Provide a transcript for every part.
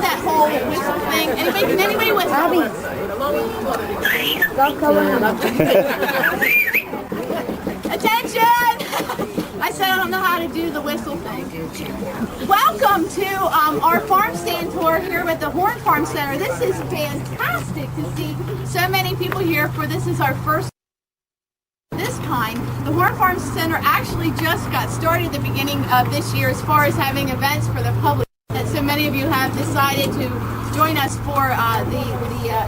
that whole whistle thing? Anybody? Can anybody whistle? Attention! I said I don't know how to do the whistle thing. Welcome to our farm stand tour here at the Horn Farm Center. This is fantastic to see so many people here for this is our first this kind. The Horn Farm Center actually just got started at the beginning of this year as far as having events for the public. And so many of you have decided to join us for the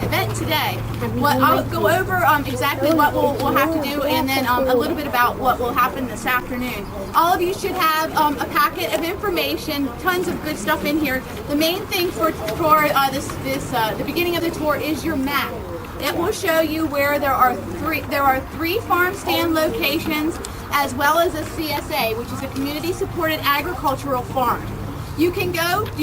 event today. I'll go over exactly what we'll have to do and then a little bit about what will happen this afternoon. All of you should have a packet of information, tons of good stuff in here. The main thing for the beginning of the tour is your map. It will show you where there are three farm stand locations as well as a CSA, which is a community supported agricultural farm. You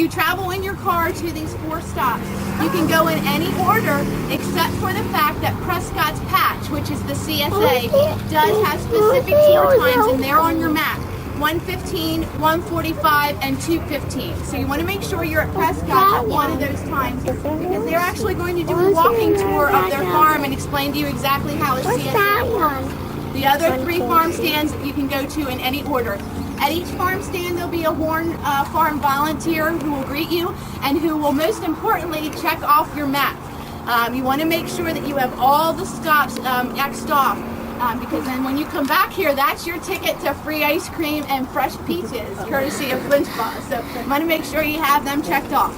travel in your car to these 4 stops. You can go in any order except for the fact that Prescott's Patch, which is the CSA, does have specific tour times and they're on your map. 1:15, 1:45, and 2:15. So you want to make sure you're at Prescott at one of those times because they're actually going to do a walking tour of their farm and explain to you exactly how a CSA works. The other 3 farm stands you can go to in any order. At each farm stand there'll be a Horn Farm volunteer who will greet you and who will most importantly check off your map. You want to make sure that you have all the stops X'd off. Because then when you come back here, that's your ticket to free ice cream and fresh peaches, courtesy of Flinch Paw. So you want to make sure you have them checked off.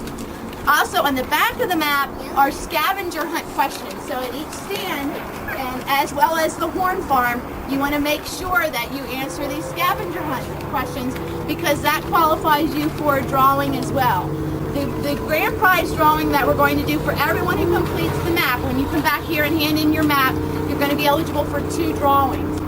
Also, on the back of the map are scavenger hunt questions. So at each stand, and as well as the Horn Farm, you want to make sure that you answer these scavenger hunt questions because that qualifies you for a drawing as well. The grand prize drawing that we're going to do for everyone who completes the map, when you come back here and hand in your map, you're going to be eligible for 2 drawings.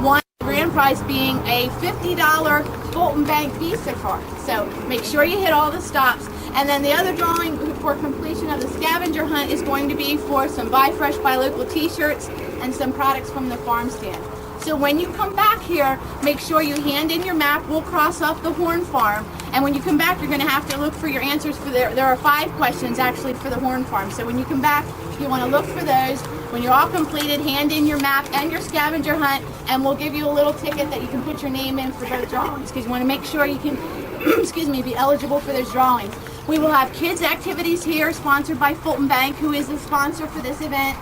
One grand prize being a $50 Fulton Bank Visa card. So make sure you hit all the stops. And then the other drawing for completion of the scavenger hunt is going to be for some Buy Fresh, Buy Local t-shirts and some products from the farm stand. So when you come back here, make sure you hand in your map. We'll cross off the Horn Farm. And when you come back, you're going to have to look for your answers for there are 5 questions actually for the Horn Farm. So when you come back, you want to look for those. When you're all completed, hand in your map and your scavenger hunt, and we'll give you a little ticket that you can put your name in for both drawings because you want to make sure you can, be eligible for those drawings. We will have kids activities here sponsored by Fulton Bank, who is the sponsor for this event.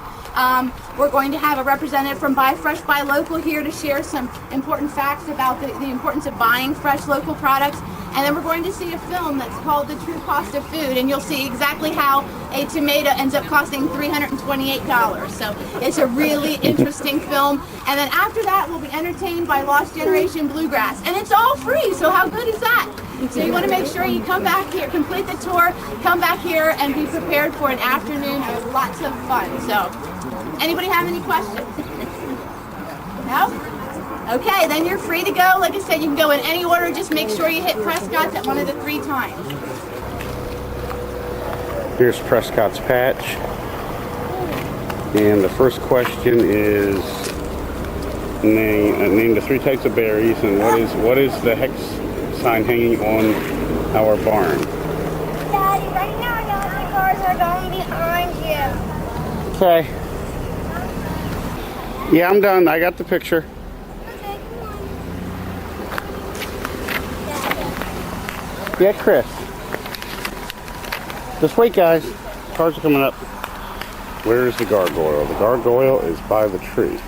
We're going to have a representative from Buy Fresh, Buy Local here to share some important facts about the importance of buying fresh local products. And then we're going to see a film that's called The True Cost of Food, and you'll see exactly how a tomato ends up costing $328. So it's a really interesting film. And then after that, we'll be entertained by Lost Generation Bluegrass. And it's all free, so how good is that? So you want to make sure you come back here, complete the tour, come back here, and be prepared for an afternoon of lots of fun. So, anybody have any questions? No? Okay, then you're free to go. Like I said, you can go in any order. Just make sure you hit Prescott's at one of the 3 times. Here's Prescott's Patch. And the first question is name the 3 types of berries and what is the hex sign hanging on our barn? Daddy, right now the cars are going behind you. Okay. Yeah, I'm done. I got the picture. Okay, come on. Yeah, Chris. Just wait, guys. Cars are coming up. Where is the gargoyle? The gargoyle is by the tree.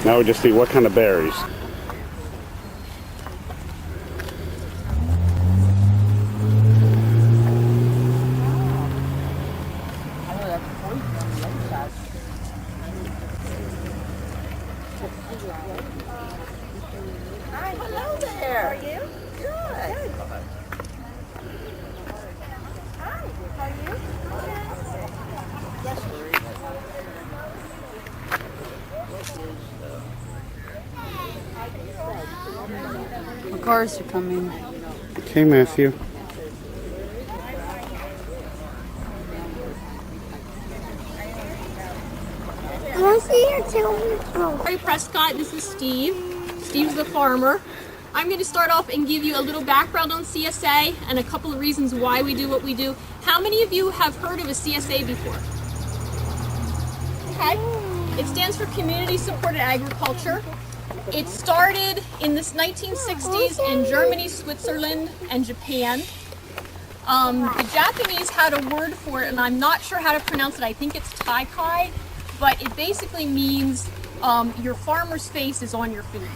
Now we just see what kind of berries. Hi, hello there. How are you? Good. Hi, how are you? The cars are coming. Okay, Matthew. I want to see your tail. Prescott, this is Steve. Steve's the farmer. I'm going to start off and give you a little background on CSA and a couple of reasons why we do what we do. How many of you have heard of a CSA before? Okay. It stands for Community Supported Agriculture. It started in the 1960s in Germany, Switzerland, and Japan. The Japanese had a word for it, and I'm not sure how to pronounce it. I think it's taikai, but it basically means your farmer's face is on your food.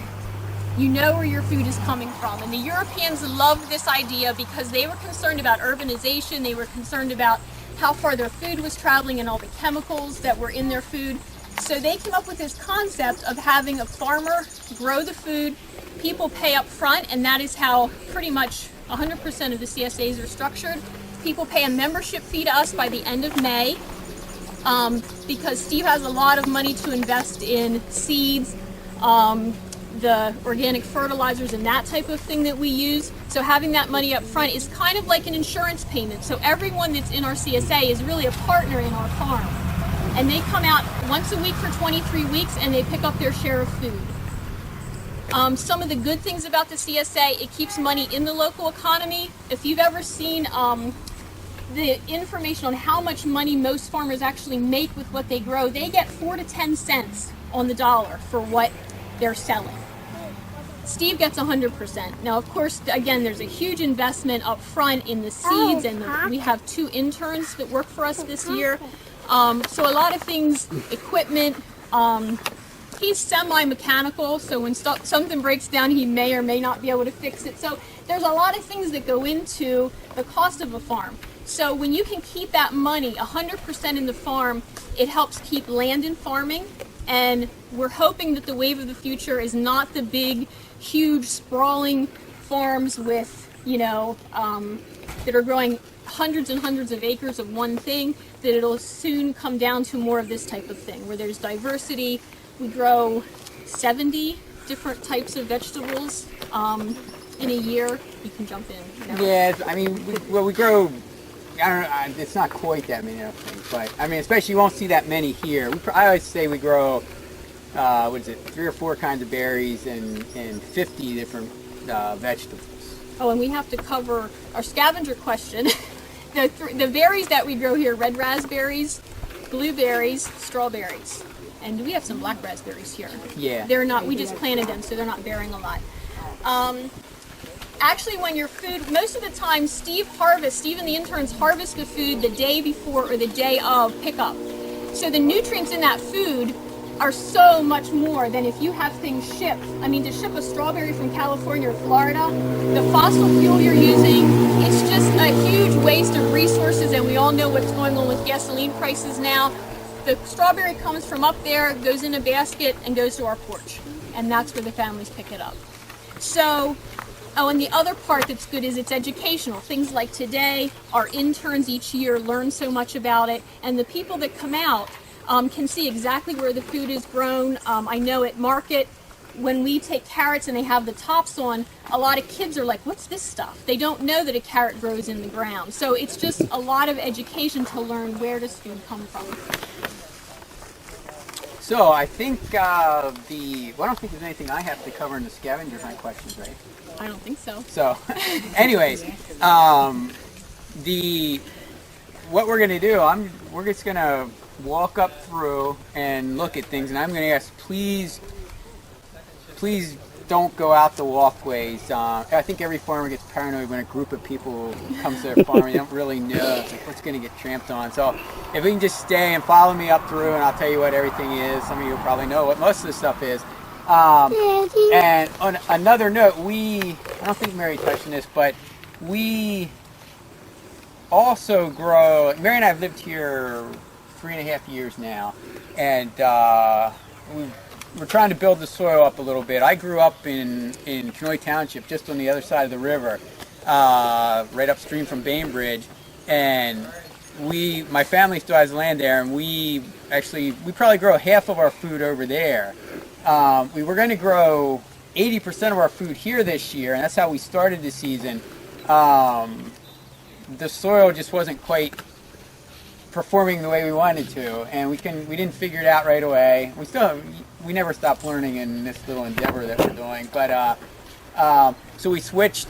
You know where your food is coming from. And the Europeans loved this idea because they were concerned about urbanization. They were concerned about how far their food was traveling and all the chemicals that were in their food. So they came up with this concept of having a farmer grow the food, people pay up front, and that is how pretty much 100% of the CSAs are structured. People pay a membership fee to us by the end of May because Steve has a lot of money to invest in seeds, the organic fertilizers and that type of thing that we use. So having that money up front is kind of like an insurance payment. So everyone that's in our CSA is really a partner in our farm. And they come out once a week for 23 weeks and they pick up their share of food. Some of the good things about the CSA, it keeps money in the local economy. If you've ever seen the information on how much money most farmers actually make with what they grow, they get 4 to 10 cents on the dollar for what they're selling. Steve gets 100%. Now, of course, again, there's a huge investment up front in the seeds, and we have 2 interns that work for us this year. So a lot of things, equipment, he's semi-mechanical, so when something breaks down, he may or may not be able to fix it. So there's a lot of things that go into the cost of a farm. So when you can keep that money 100% in the farm, it helps keep land in farming. And we're hoping that the wave of the future is not the big, huge, sprawling farms with, that are growing hundreds and hundreds of acres of one thing, that it'll soon come down to more of this type of thing, where there's diversity. We grow 70 different types of vegetables in a year. You can jump in. Yeah, I mean, we grow, I don't know, it's not quite that many other things, but I mean, especially you won't see that many here. I always say we grow, 3 or 4 kinds of berries and 50 different vegetables. Oh, and we have to cover our scavenger question. The berries that we grow here, red raspberries, blueberries, strawberries. And we have some black raspberries here. Yeah. They're not, we just planted them, so they're not bearing a lot. Actually, when your food, most of the time, Steve and the interns harvest the food the day before or the day of pickup. So the nutrients in that food are so much more than if you have things shipped. I mean, to ship a strawberry from California or Florida, the fossil fuel you're using, it's just a huge waste of resources, and we all know what's going on with gasoline prices now. The strawberry comes from up there, goes in a basket, and goes to our porch. And that's where the families pick it up. So, and the other part that's good is it's educational. Things like today, our interns each year learn so much about it, and the people that come out can see exactly where the food is grown. I know at market, when we take carrots and they have the tops on, a lot of kids are like, what's this stuff? They don't know that a carrot grows in the ground. So it's just a lot of education to learn where does food come from. So I think I don't think there's anything I have to cover in the scavenger hunt questions, right? I don't think so. So, anyways, what we're gonna do, we're just gonna walk up through and look at things, and I'm gonna ask, please don't go out the walkways. I think every farmer gets paranoid when a group of people comes to their farm and they don't really know what's going to get tramped on. So if we can just stay and follow me up through, and I'll tell you what everything is. Some of you will probably know what most of the stuff is. And on another note, I don't think Mary touched on this, but we also grow, Mary and I have lived here 3.5 years now, and we're trying to build the soil up a little bit. I grew up in Hellam Township, just on the other side of the river, right upstream from Bainbridge, and my family still has land there, and we probably grow half of our food over there. We were going to grow 80% of our food here this year, and that's how we started the season. The soil just wasn't quite performing the way we wanted to, and we didn't figure it out right away. We never stopped learning in this little endeavor that we're doing, but So we switched.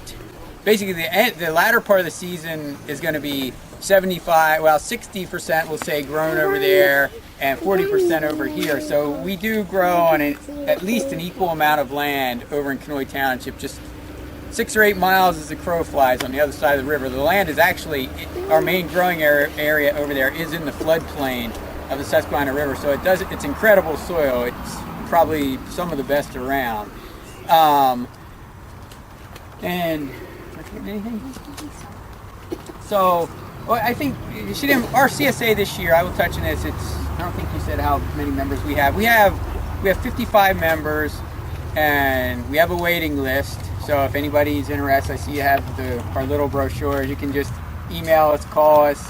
Basically, the latter part of the season is going to be 60% we'll say grown over there and 40% over here. So we do grow on at least an equal amount of land over in Kenoi Township, just 6 or 8 miles as the crow flies on the other side of the river. The land is actually, our main growing area over there is in the floodplain of the Susquehanna River. So it's incredible soil. It's probably some of the best around. And anything? So, well, I think our CSA this year, I will touch on this. I don't think you said how many members we have. We have 55 members, and we have a waiting list. So if anybody's interested, I see you have our little brochure. You can just email us, call us,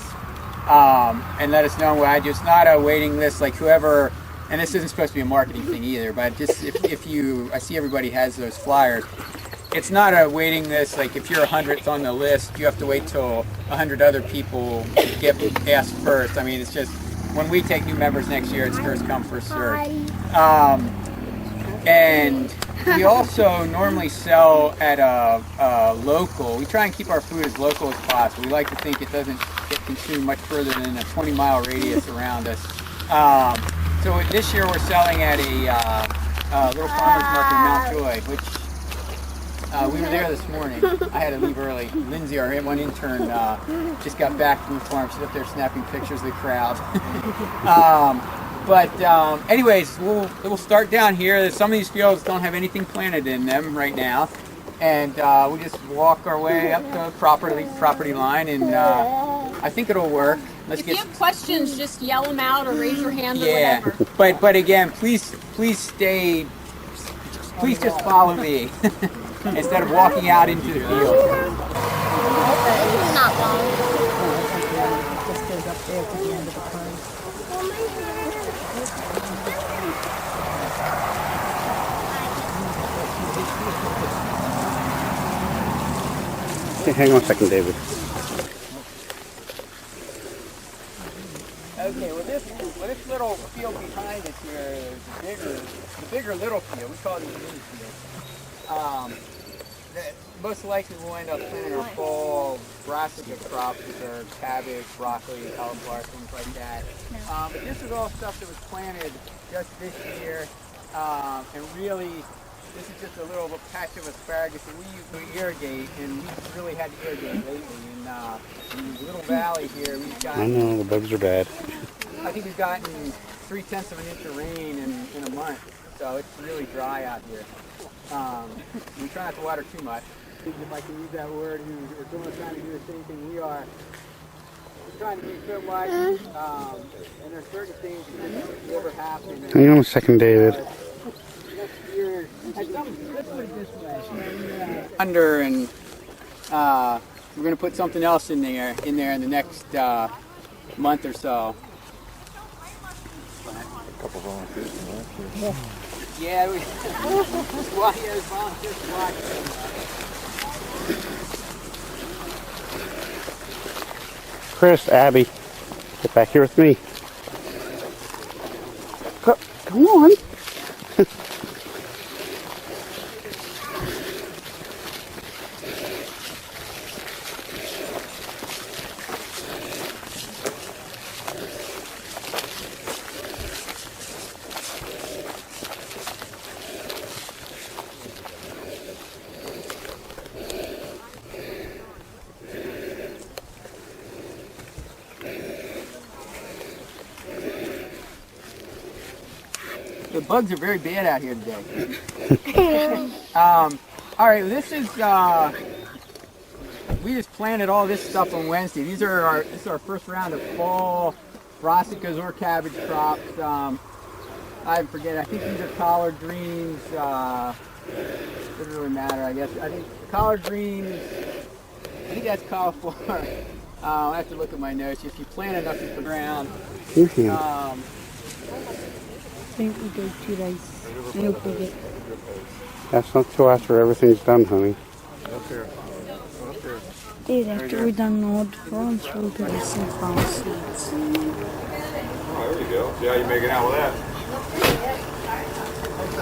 and let us know. It's not a waiting list like whoever. And this isn't supposed to be a marketing thing either. But just I see everybody has those flyers. It's not a waiting list, like if you're 100th on the list, you have to wait till 100 other people get asked first. I mean, it's just, when we take new members next year, it's first come, first served. And we also normally sell at a local. We try and keep our food as local as possible. We like to think it doesn't get consumed much further than a 20-mile radius around us. So this year we're selling at a little farmer's market in Mount Joy, which we were there this morning. I had to leave early. Lindsay, our one intern, just got back from the farm. She's up there snapping pictures of the crowd. Anyways, we'll start down here. Some of these fields don't have anything planted in them right now. And we just walk our way up the property line, and I think it'll work. If you have questions, just yell them out or raise your hand or whatever. But again, please just follow me. Instead of walking out into the field. It's not long. Just goes up there to the end of the pond. Okay, hang on a second, David. Okay, well this little field behind us here is the bigger little field. We call it the mini field. Most likely we'll end up planting our fall brassica crops, which are cabbage, broccoli, cauliflower, things like that. But this is all stuff that was planted just this year, and really, this is just a little patch of asparagus that we use to irrigate, and we really had to irrigate lately. In the little valley here, we've got. I know, the bugs are bad. I think we've gotten 3/10 of an inch of rain in a month, so it's really dry out here. We try not to water too much. If I can use that word, or someone's trying to do the same thing we are. We're trying to do so much, and there are certain things that never happen. Hang on a second, David. Next year, let's put it this way. Under, and we're going to put something else in there in the next month or so. A couple volunteers from last year. Yeah, volunteers watching. Chris, Abby, get back here with me. Come on. The bugs are very bad out here today. All right, this is we just planted all this stuff on Wednesday. This is our first round of fall brassicas or cabbage crops. I forget. I think these are collard greens. Doesn't really matter, I guess. I think collard greens. I think that's cauliflower. I have to look at my notes. If you plant enough in the ground. I think we go 2 days. I don't forget. That's not till after everything's done, honey. Up there. Up there. Dude, after we're done all the farms, we'll put some farm seeds. Oh, there you go. See how you're making out with that?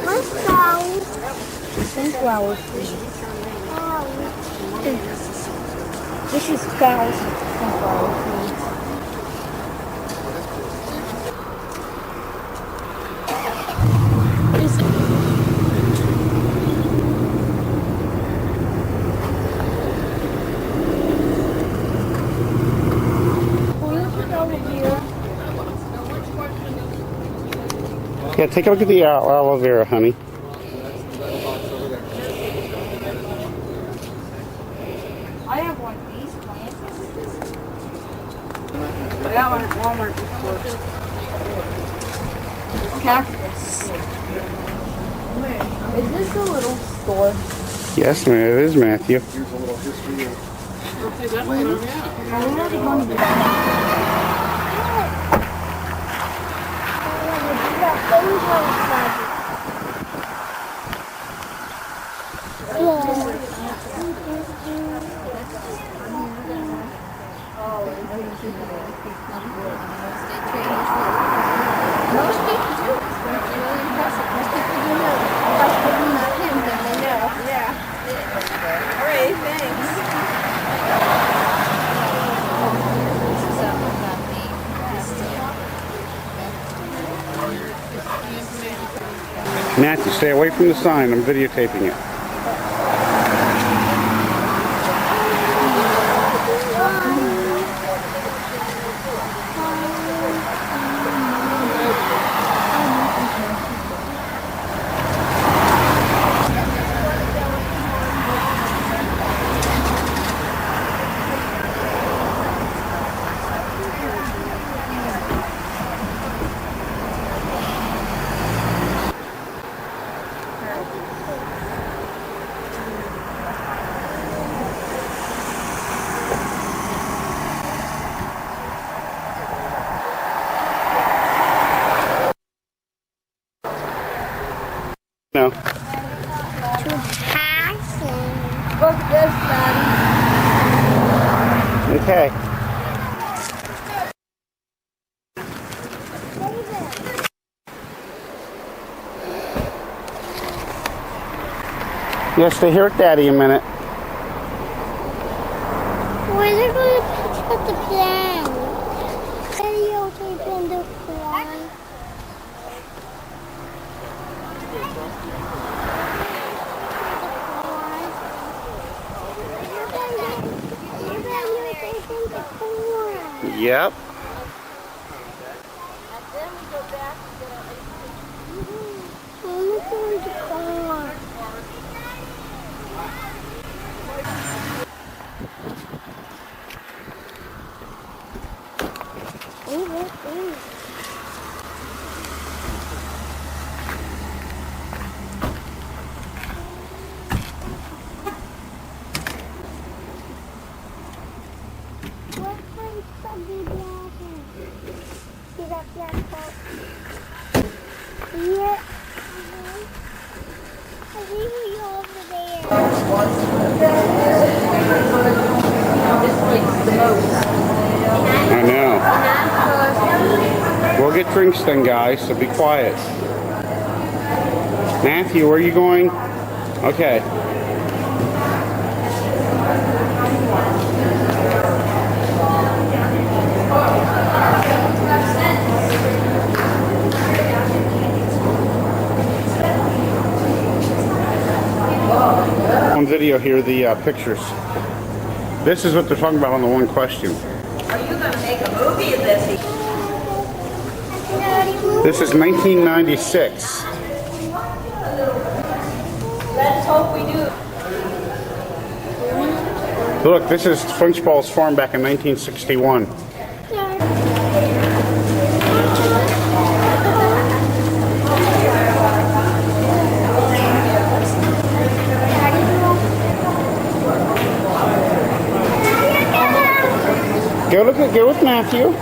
Let's go. Sunflower seeds. This is cows. Sunflower seeds. Yeah, take a look at the aloe vera, honey. I have one of these plants. I got one at Walmart before. Cactus. Is this a little store? Yes, man, it is, Matthew. Here's a little history of Most people do. It's really impressive. Most people do know. Most people know him, then they know. Yeah. All right, thanks. Matthew, stay away from the sign. I'm videotaping it. No. Passion. Look at this, Daddy. Okay. Yeah, stay here with Daddy a minute. Where are they going to put the plant? Videotape in the corn. Yep. Yeah. I think we over there. I know. We'll get drinks then, guys, so be quiet. Matthew, where are you going? Okay. On video here, the pictures. This is what they're talking about on the one question. Are you going to make a movie of this? This is 1996. Let's hope we do. Look, this is Frenchball's farm back in 1961. Go with Matthew.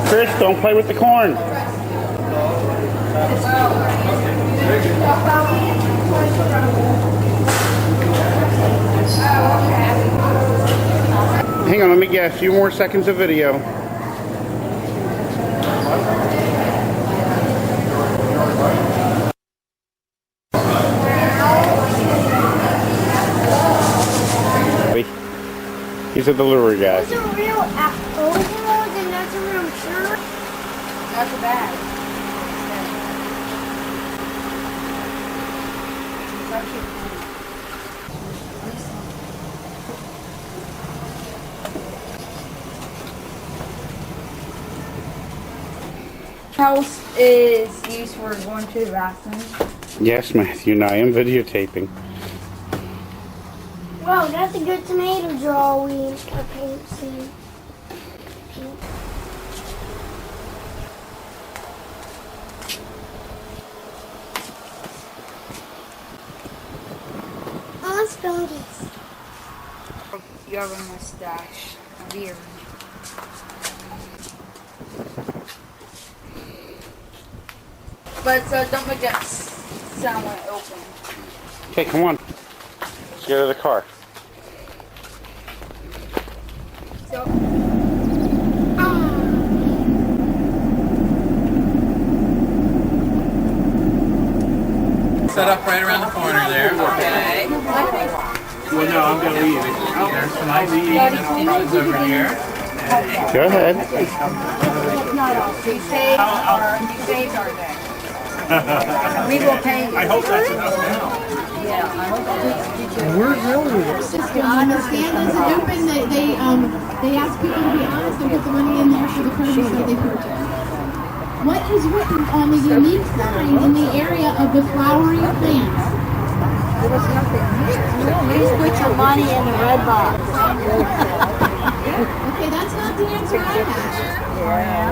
Chris, don't play with the corn. Hang on, let me get a few more seconds of video. He's a delivery guy. Those are real overalls and that's a real shirt. That's a bag. House is used for going to the bathroom. Yes, Matthew, and I am videotaping. Wow, that's a good tomato drawing. A paint scene. Oh, let's go this. You have a mustache. Weird. But don't make that sound when it opens. Okay, come on. Let's get out of the car. Set up right around the corner there. Okay. Well, no, I'm going to leave it. Can I leave? Car's over here. Go ahead. You saved our day. We will pay you. I hope that's enough now. System. The stand isn't open. They ask people to be honest and put the money in there for the produce that they purchase. What is written on the unique sign in the area of the flowering plants? Please put your money in the red box. Okay, that's not the answer I have.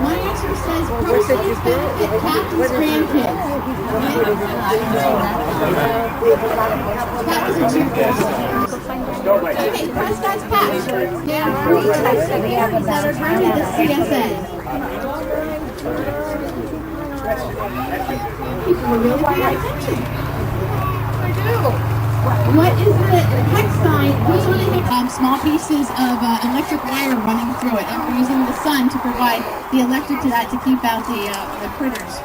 My answer says proceeds benefit captain's grandkids. That was a cheer. Okay, Prescott's patch. Now, three types of areas that are granted the CSA. People are really paying attention. I do. What is the hex sign? Who's on a hex? Small pieces of electric wire running through it, and we're using the sun to provide the electric to that to keep out the critters.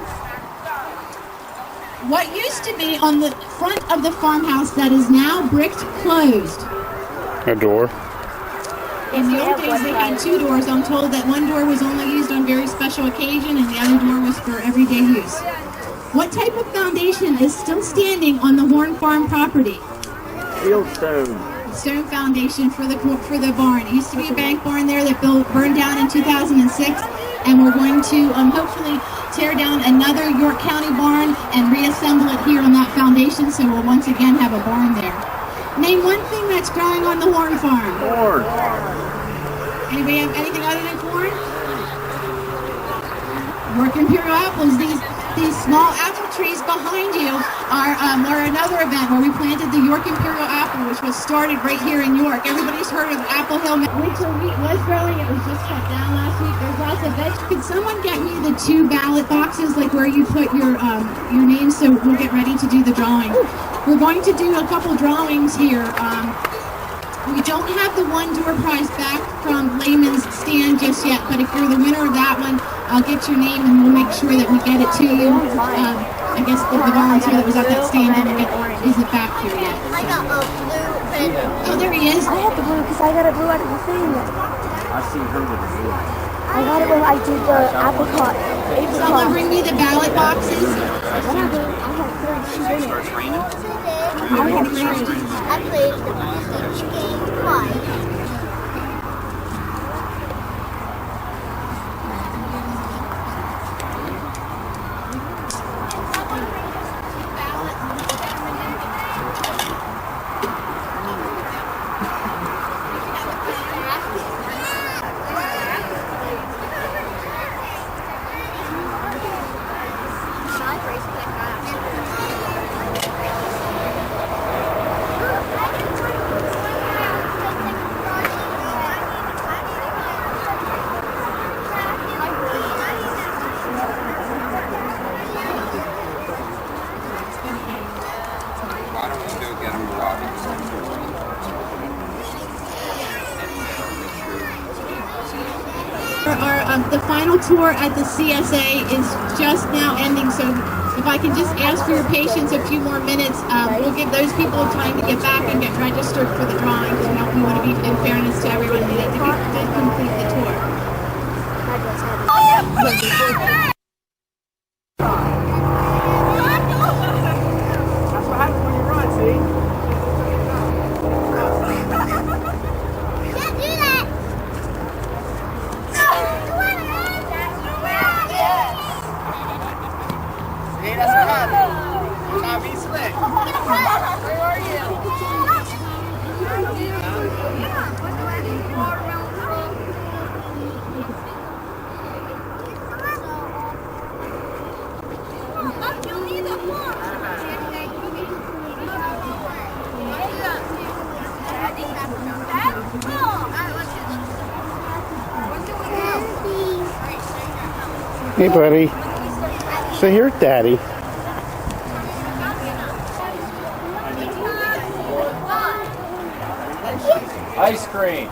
What used to be on the front of the farmhouse that is now bricked closed? A door. In the old days, they had two doors. I'm told that one door was only used on very special occasion, and the other door was for everyday use. What type of foundation is still standing on the Horn Farm property? Fieldstone. Stone foundation for the barn. It used to be a bank barn there that burned down in 2006, and we're going to hopefully tear down another York County barn and reassemble it here on that foundation, so we'll once again have a barn there. Name one thing that's growing on the Horn Farm. Corn. Anybody have anything other than corn? York Imperial apples. These small apple trees behind you are another event where we planted the York Imperial apple, which was started right here in York. Everybody's heard of Apple Hill. Winter wheat was growing. It was just cut down last week. There's lots of vegetables. Could someone get me the 2 ballot boxes, like where you put your name, so we'll get ready to do the drawing. We're going to do a couple drawings here. We don't have the one door prize back from Layman's stand just yet, but if you're the winner of that one, I'll get your name and we'll make sure that we get it to you. I guess the volunteer that was at that stand isn't back here yet. I got a blue pen. Oh, there he is. I had the blue because I got it blue out of the thing. I seen her with the blue. I got it when I did the apricot. Someone bring me the ballot boxes. I had 32 in it. I played each game twice. The final tour at the CSA is just now ending, so If I can just ask for your patience a few more minutes, we'll give those people time to get back and get registered for the drawing. We want to be in fairness to everyone. We need to complete the tour. That's what happens when you run, see? Can't do that. See, that's what happens. Try to be slick. Where are you? Hey, buddy. So here's Daddy. Ice cream.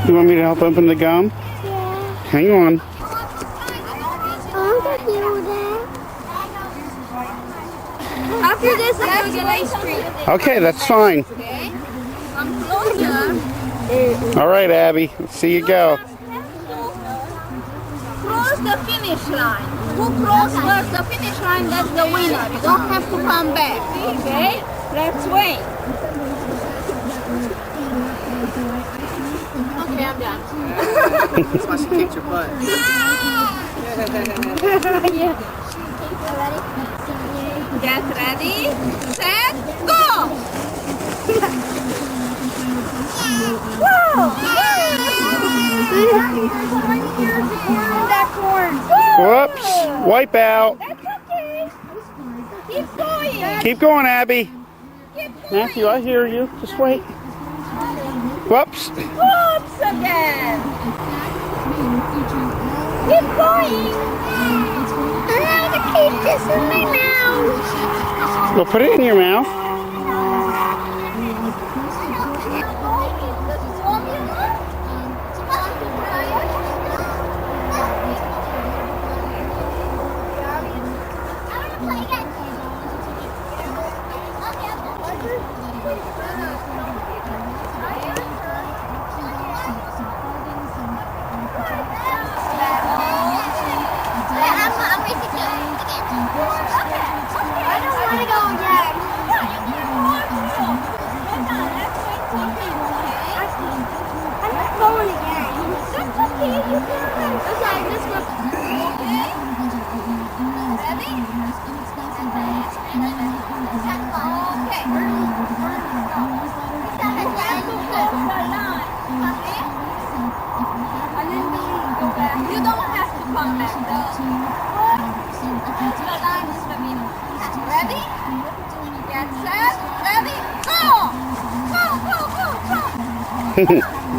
You want me to help open the gum? Yeah. Hang on. I'm gonna do that. After this, I'm gonna get ice cream. Okay, that's fine. I'm closer. All right, Abby. See you go. Cross the finish line. Who crosses first the finish line, that's the winner. You don't have to come back. Okay? Let's wait. Okay, I'm done. That's why she kicked your butt. Get ready, set, go! Whoops. Wipe out. That's okay. Keep going. Keep going, Abby. Matthew, I hear you. Just wait. Whoops. Whoops again. Keep going. I have to keep this in my mouth. Well, put it in your mouth.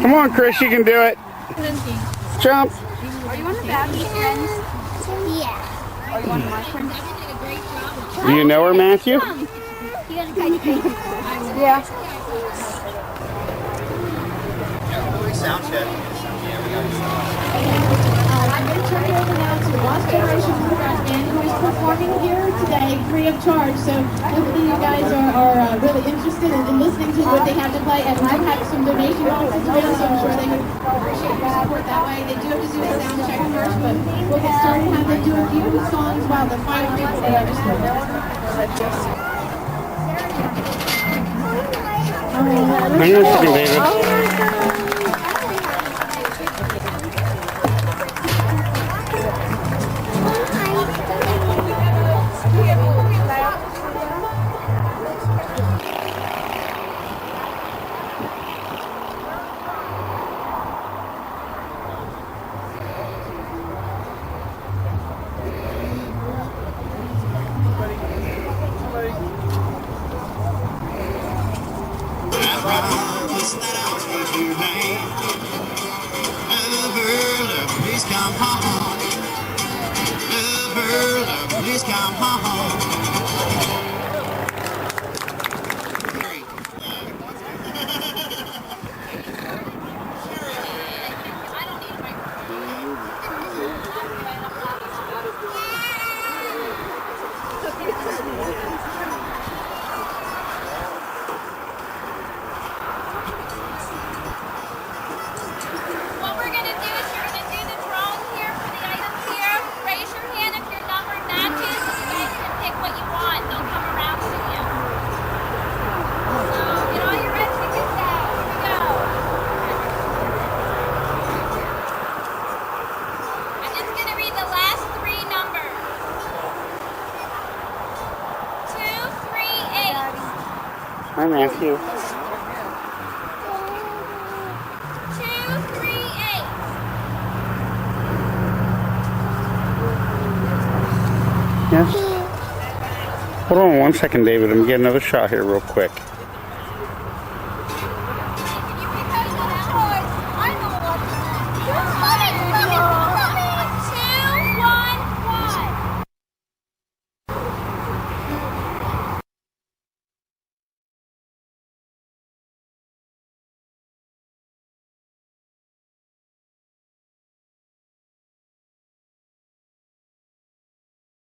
Come on, Chris, you can do it. Jump. Are you one of Abby's friends? Yeah. Are you one of my friends? Do you know her, Matthew? Yeah. Sound check. I'm going to turn it over now to Lost Generation Bluegrass Band, who is performing here today free of charge. So hopefully you guys are really interested in listening to what they have to play, and I've had some donation boxes around, so I'm sure they would appreciate the support that way. They do have to do a sound check first, but we'll get started and have them do a few songs while the final people are registered. Hang on a second, David. Please come home. Please come home. What we're going to do is you're going to do the drawing here for the items here. Raise your hand if your number matches. You guys can pick what you want. They'll come around to you. So get all your red tickets out. Here we go. I'm just going to read the last three numbers. 238. Hi, Matthew. 238. Yes? Hold on one second, David. I'm getting another shot here real quick.